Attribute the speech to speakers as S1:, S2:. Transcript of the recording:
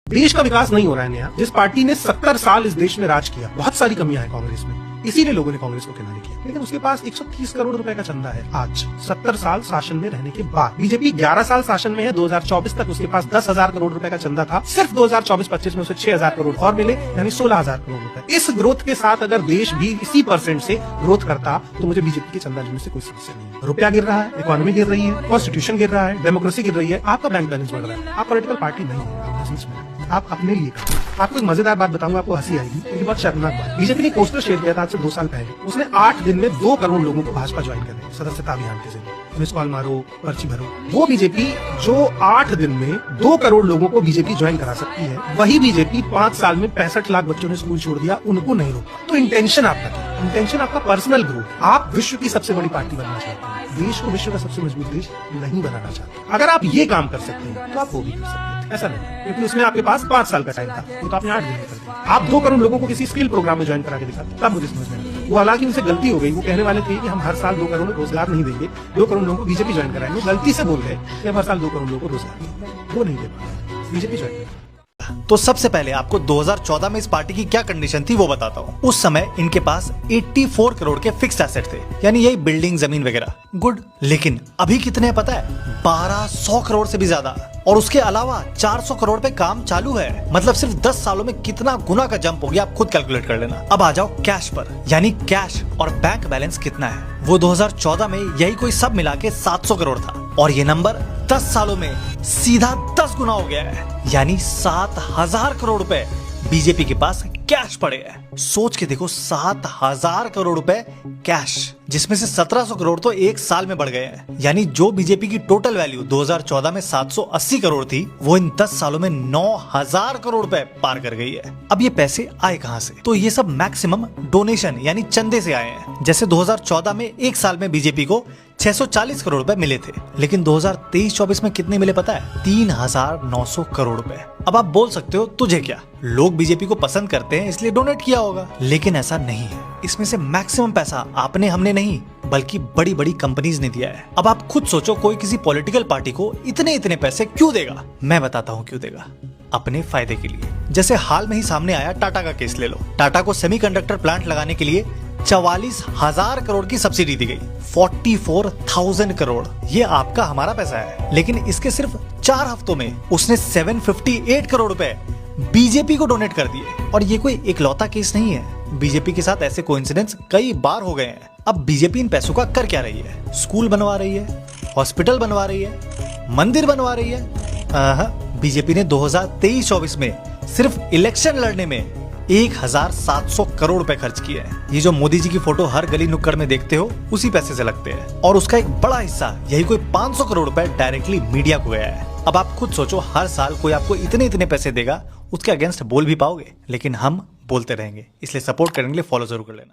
S1: देश का विकास नहीं हो रहा है नया। जिस पार्टी ने 70 साल इस देश में राज किया, बहुत सारी कमियां हैं कांग्रेस में, इसीलिए लोगों ने कांग्रेस को किनारे किया, लेकिन उसके पास 130 करोड़ रुपए का चंदा है आज 70 साल शासन में रहने के बाद। बीजेपी 11 साल शासन में है, 2024 तक उसके पास 10,000 करोड़ रुपए का चंदा था। सिर्फ 2024-25 में उसे 6,000 करोड़ और मिले, यानी 16,000 करोड़ रुपए। इस ग्रोथ के साथ अगर देश भी इसी % से ग्रोथ करता तो मुझे बीजेपी के चंदा लेने से कोई समस्या नहीं है। रुपया गिर रहा है, इकोनॉमी गिर रही है, कॉन्स्टिट्यूशन गिर रहा है, डेमोक्रेसी गिर रही है, आपका बैंक बैलेंस बढ़ रहा है। आप पॉलिटिकल पार्टी नहीं है, आप बिजनेसमैन, आप अपने लिए करते। आपको एक मजेदार बात बताऊंगा, आपको हंसी आएगी, लेकिन बहुत शर्मनाक बात। बीजेपी ने पोस्टर शेयर किया था आज से 2 साल पहले। उसने 8 दिन में 2 करोड़ लोगों को भाजपा ज्वाइन करने सदस्यता अभियान के जरिए। मिस कॉल मारो, पर्ची भरो। वो बीजेपी जो 8 दिन में 2 करोड़ लोगों को बीजेपी ज्वाइन करा सकती है, वही बीजेपी 5 साल में 65 लाख बच्चों ने स्कूल छोड़ दिया, उनको नहीं रोका। तो इंटेंशन आपका क्या? इंटेंशन आपका पर्सनल ग्रोथ। आप विश्व की सबसे बड़ी पार्टी बनना चाहते हैं, देश को विश्व का सबसे मजबूत देश नहीं बनाना चाहते। अगर आप ये काम कर सकते हैं तो आप वो भी कर सकते हैं, ऐसा नहीं, क्योंकि उसमें आपके पास 5 साल का टाइम था, वो तो आपने 8 दिन में कर दिया। आप 2 करोड़ लोगों को किसी स्किल प्रोग्राम में ज्वाइन करा के दिखाते, तब मुझे समझ में आया। वो हालांकि उनसे गलती हो गई, वो कहने वाले थे कि हम हर साल 2 करोड़ रोजगार नहीं देंगे, 2 करोड़ लोगों को बीजेपी ज्वाइन कराएंगे। गलती से बोल गए कि हम हर साल 2 करोड़ लोगों को रोजगार देंगे, वो नहीं दे पाए, बीजेपी ज्वाइन।
S2: तो सबसे पहले आपको 2014 में इस पार्टी की क्या कंडीशन थी वो बताता हूँ। उस समय इनके पास 84 करोड़ के फिक्स्ड एसेट थे, यानी यही बिल्डिंग, जमीन वगैरह। गुड। लेकिन अभी कितने पता है? 1200 करोड़ से भी ज्यादा, और उसके अलावा 400 करोड़ पे काम चालू है। मतलब सिर्फ 10 सालों में कितना गुना का जंप हो गया, आप खुद कैलकुलेट कर लेना। अब आ जाओ कैश पर, यानी कैश और बैंक बैलेंस कितना है। वो 2014 में यही कोई सब मिला के 700 करोड़ था, और ये नंबर 10 सालों में सीधा 10 गुना हो गया है, यानी 7,000 करोड़ रुपए बीजेपी के पास कैश पड़े हैं। सोच के देखो, 7,000 करोड़ रुपए कैश, जिसमें से 1,700 करोड़ तो 1 साल में बढ़ गए हैं। यानी जो बीजेपी की टोटल वैल्यू 2014 में 780 करोड़ थी, वो इन 10 सालों में 9,000 करोड़ रुपए पार कर गई है। अब ये पैसे आए कहां से? तो ये सब मैक्सिमम डोनेशन यानी चंदे से आए हैं। जैसे 2014 में 1 साल में बीजेपी को 640 करोड़ रुपए मिले थे, लेकिन 2023-24 में कितने मिले पता है? 3,900 करोड़ रुपए। अब आप बोल सकते हो तुझे क्या, लोग बीजेपी को पसंद करते हैं इसलिए डोनेट किया होगा, लेकिन ऐसा नहीं है। इसमें से मैक्सिमम पैसा आपने, हमने नहीं, बल्कि बड़ी बड़ी कंपनीज ने दिया है। अब आप खुद सोचो, कोई किसी पॉलिटिकल पार्टी को इतने पैसे क्यों देगा? मैं बताता हूँ क्यों देगा। अपने फायदे के लिए। जैसे हाल में ही सामने आया टाटा का केस ले लो। टाटा को सेमीकंडक्टर प्लांट लगाने के लिए 44,000 करोड़ की सब्सिडी दी गई। 44,000 करोड़, ये आपका हमारा पैसा है। लेकिन इसके सिर्फ 4 हफ्तों में उसने 758 करोड़ रुपए बीजेपी को डोनेट कर दिए। और ये कोई इकलौता केस नहीं है, बीजेपी के साथ ऐसे कोइंसिडेंस कई बार हो गए हैं। अब बीजेपी इन पैसों का कर क्या रही है? स्कूल बनवा रही है, हॉस्पिटल बनवा रही है, मंदिर बनवा रही है। बीजेपी ने 2023-24 में सिर्फ इलेक्शन लड़ने में 1,700 करोड़ रुपए खर्च किए हैं। ये जो मोदी जी की फोटो हर गली नुक्कड़ में देखते हो, उसी पैसे से लगते हैं, और उसका एक बड़ा हिस्सा, यही कोई 500 करोड़ रुपए डायरेक्टली मीडिया को गया है। अब आप खुद सोचो, हर साल कोई आपको इतने पैसे देगा, उसके अगेंस्ट बोल भी पाओगे? लेकिन हम बोलते रहेंगे, इसलिए सपोर्ट करने के लिए फॉलो जरूर कर लेना।